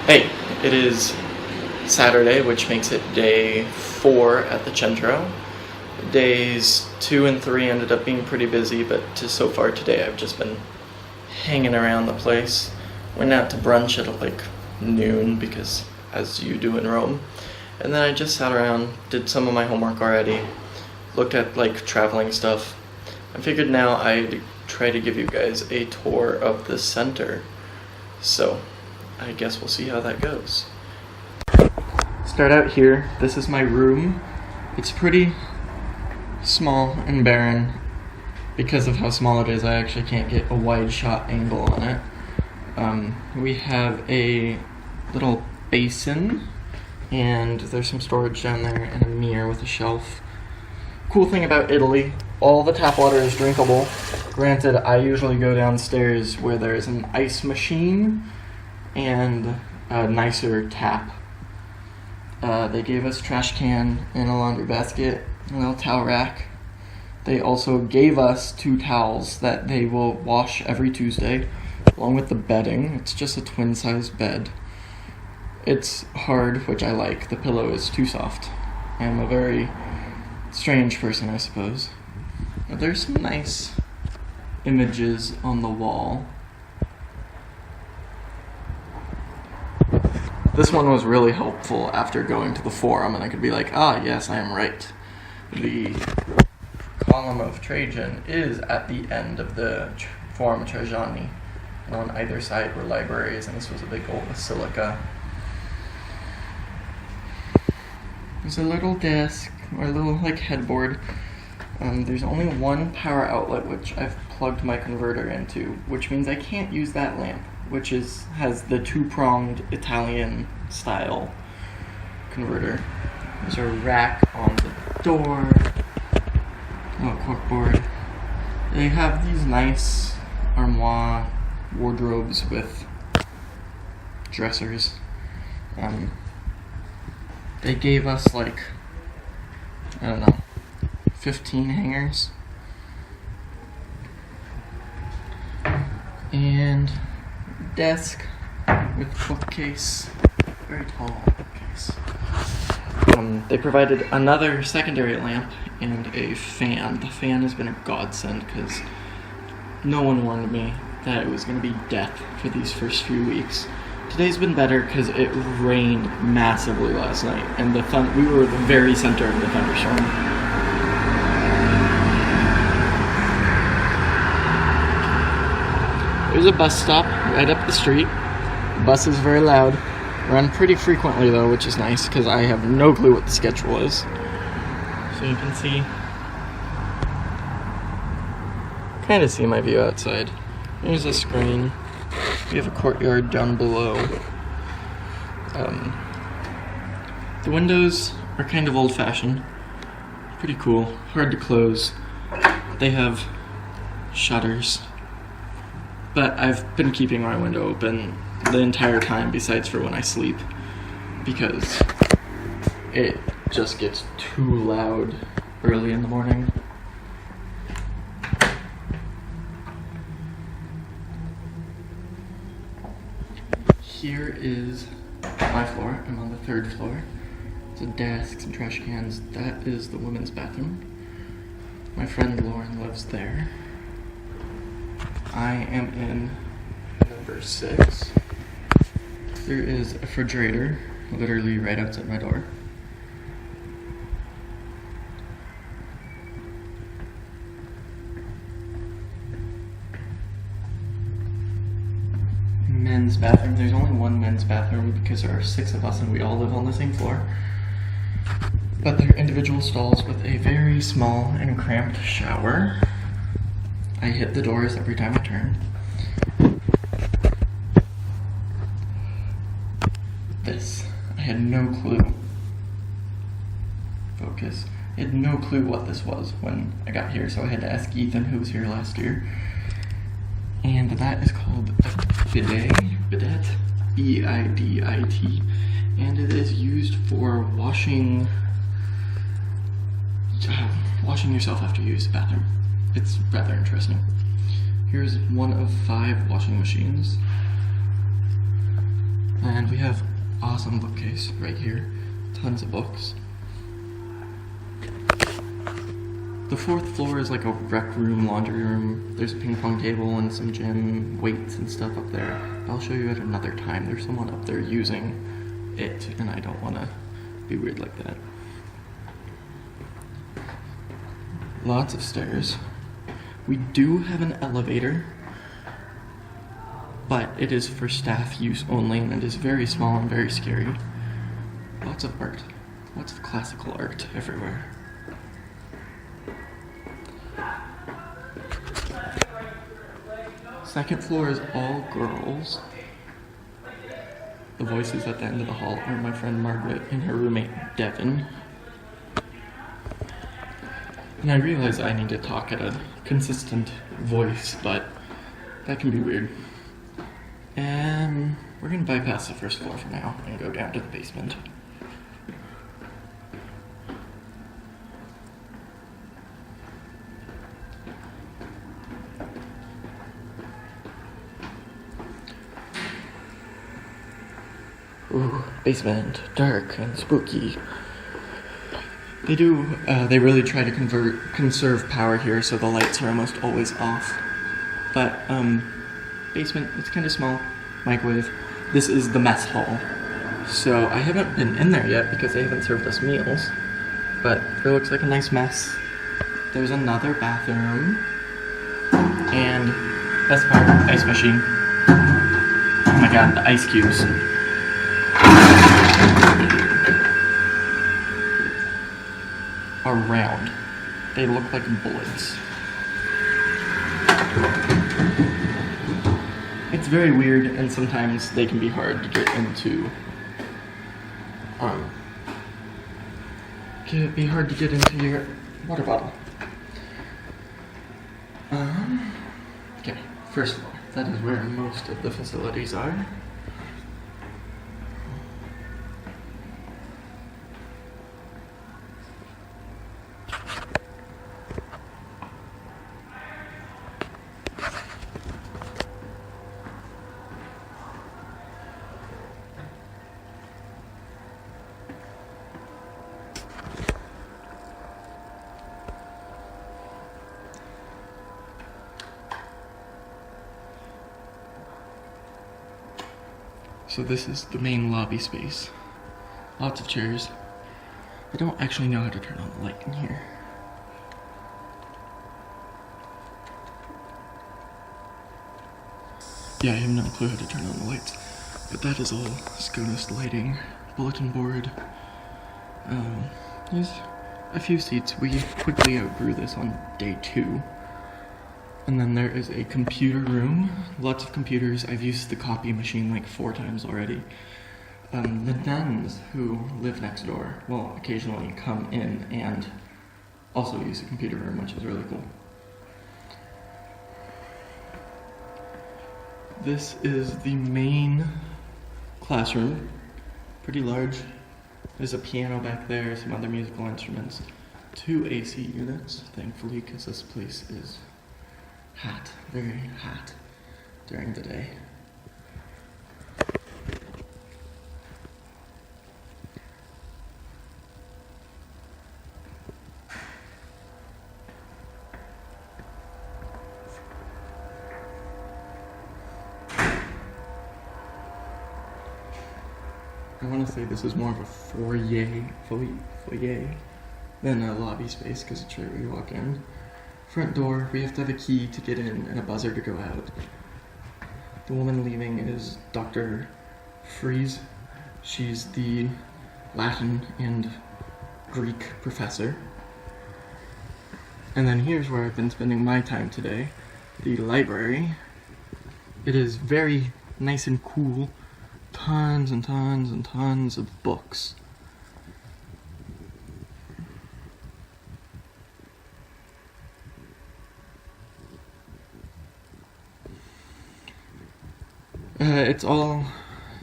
Hey, it is Saturday, which makes it day 4 at the Centro. Days 2 and 3 ended up being pretty busy, but so far today I've just been hanging around the place. Went out to brunch at like noon, because as you do in Rome. And then I just sat around, did some of my homework already, looked at like traveling stuff. I figured now I'd try to give you guys a tour of the center. So I guess we'll see how that goes. Start out here. This is my room. It's pretty small and barren. Because of how small it is, I actually can't get a wide shot angle on it. We have a little basin, and there's some storage down there, and a mirror with a shelf. Cool thing about Italy, all the tap water is drinkable. Granted, I usually go downstairs where there's an ice machine and a nicer tap. They gave us trash can and a laundry basket, a little towel rack. They also gave us 2 towels that they will wash every Tuesday, along with the bedding. It's just a twin-size bed. It's hard, which I like. The pillow is too soft. I'm a very strange person, I suppose. But there's some nice images on the wall. This one was really helpful after going to the forum, and I could be like, yes, I am right. The column of Trajan is at the end of the Forum Trajani, and on either side were libraries, and this was a big old basilica. There's a little desk, or a little headboard. There's only one power outlet, which I've plugged my converter into, which means I can't use that lamp, which has the 2-pronged Italian style converter. There's a rack on the door, little corkboard. They have these nice armoire wardrobes with dressers. They gave us 15 hangers. And desk with bookcase, very tall bookcase. They provided another secondary lamp and a fan. The fan has been a godsend because no one warned me that it was going to be death for these first few weeks. Today's been better because it rained massively last night, and we were at the very center of the thunderstorm. There's a bus stop right up the street. The bus is very loud. Run pretty frequently though, which is nice because I have no clue what the schedule is. So you can kind of see my view outside. There's a screen. We have a courtyard down below. The windows are kind of old-fashioned. Pretty cool. Hard to close. They have shutters. But I've been keeping my window open the entire time besides for when I sleep, because it just gets too loud early in the morning. Here is my floor. I'm on the 3rd floor. It's a desk, some trash cans. That is the women's bathroom. My friend Lauren lives there. I am in number 6. There is a refrigerator literally right outside my door. Men's bathroom. There's only one men's bathroom because there are 6 of us and we all live on the same floor. But they're individual stalls with a very small and cramped shower. I hit the doors every time I turn. This. I had no clue. Focus. I had no clue what this was when I got here, so I had to ask Ethan, who was here last year. And that is called a bidet. Bidet. B-I-D-I-T. And it is used for washing yourself after you use the bathroom. It's rather interesting. Here's one of 5 washing machines. And we have awesome bookcase right here. Tons of books. The fourth floor is like a rec room, laundry room. There's a ping pong table and some gym weights and stuff up there. I'll show you at another time. There's someone up there using it, and I don't want to be weird like that. Lots of stairs. We do have an elevator, but it is for staff use only, and it is very small and very scary. Lots of art. Lots of classical art everywhere. Second floor is all girls. The voices at the end of the hall are my friend Margaret and her roommate Devin. And I realize I need to talk at a consistent voice, but that can be weird. And we're gonna bypass the first floor for now and go down to the basement. Ooh, basement, dark and spooky. They really try to conserve power here, so the lights are almost always off. But, basement, it's kind of small. Microwave. This is the mess hall. So, I haven't been in there yet because they haven't served us meals. But, it looks like a nice mess. There's another bathroom. And, best part, ice machine. Oh my god, the ice cubes. Are round. They look like bullets. It's very weird, and sometimes they can be hard to get into. Can it be hard to get into your water bottle? Okay, first floor. That is where most of the facilities are. So this is the main lobby space. Lots of chairs. I don't actually know how to turn on the light in here. Yeah, I have no clue how to turn on the lights. But that is all SCOTUS lighting, bulletin board. There's a few seats. We quickly outgrew this on day 2. And then there is a computer room, lots of computers. I've used the copy machine like 4 times already. The nuns who live next door will occasionally come in and also use the computer room, which is really cool. This is the main classroom, pretty large. There's a piano back there, some other musical instruments, 2 AC units, thankfully, because this place is hot, very hot during the day. I want to say this is more of a foyer than a lobby space, because it's right where you walk in. Front door, we have to have a key to get in and a buzzer to go out. The woman leaving is Dr. Fries. She's the Latin and Greek professor. And then here's where I've been spending my time today, the library. It is very nice and cool. Tons and tons and tons of books. It's all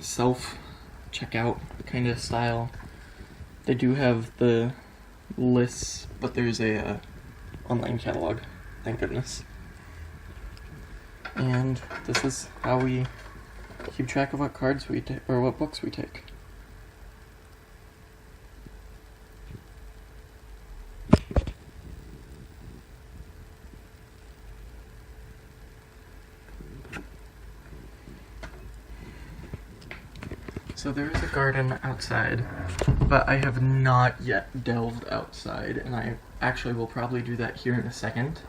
self-checkout kind of style. They do have the lists, but there's a online catalog, thank goodness. And this is how we keep track of what cards we take, or what books we take. So there is a garden outside, but I have not yet delved outside, and I actually will probably do that here in a second.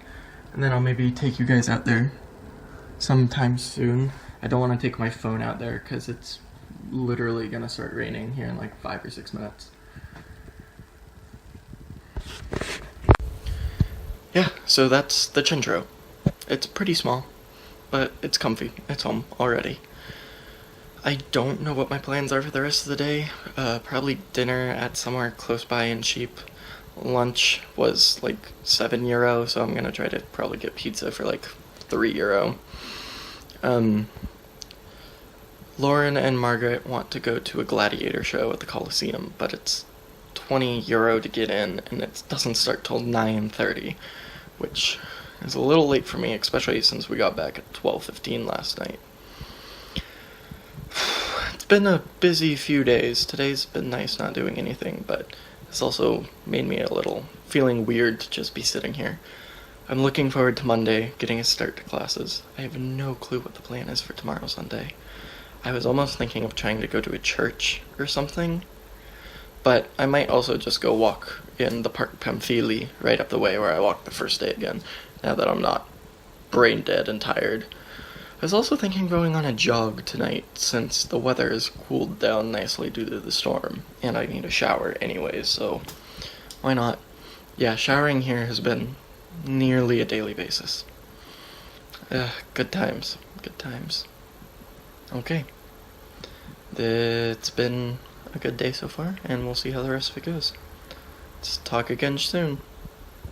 And then I'll maybe take you guys out there sometime soon. I don't want to take my phone out there because it's literally gonna start raining here in like 5 or 6 minutes. Yeah, so that's the Centro. It's pretty small, but it's comfy. It's home already. I don't know what my plans are for the rest of the day. Probably dinner at somewhere close by and cheap. Lunch was like €7, so I'm gonna try to probably get pizza for like €3. Lauren and Margaret want to go to a gladiator show at the Coliseum, but it's €20 to get in, and it doesn't start till 9:30, which is a little late for me, especially since we got back at 12:15 last night. It's been a busy few days. Today's been nice not doing anything, but it's also made me a little feeling weird to just be sitting here. I'm looking forward to Monday, getting a start to classes. I have no clue what the plan is for tomorrow Sunday. I was almost thinking of trying to go to a church or something, but I might also just go walk in the Park Pamphili right up the way where I walked the first day again, now that I'm not brain dead and tired. I was also thinking of going on a jog tonight, since the weather has cooled down nicely due to the storm, and I need a shower anyways, so why not? Yeah, showering here has been nearly a daily basis. Good times, good times. Okay. It's been a good day so far, and we'll see how the rest of it goes. Let's talk again soon.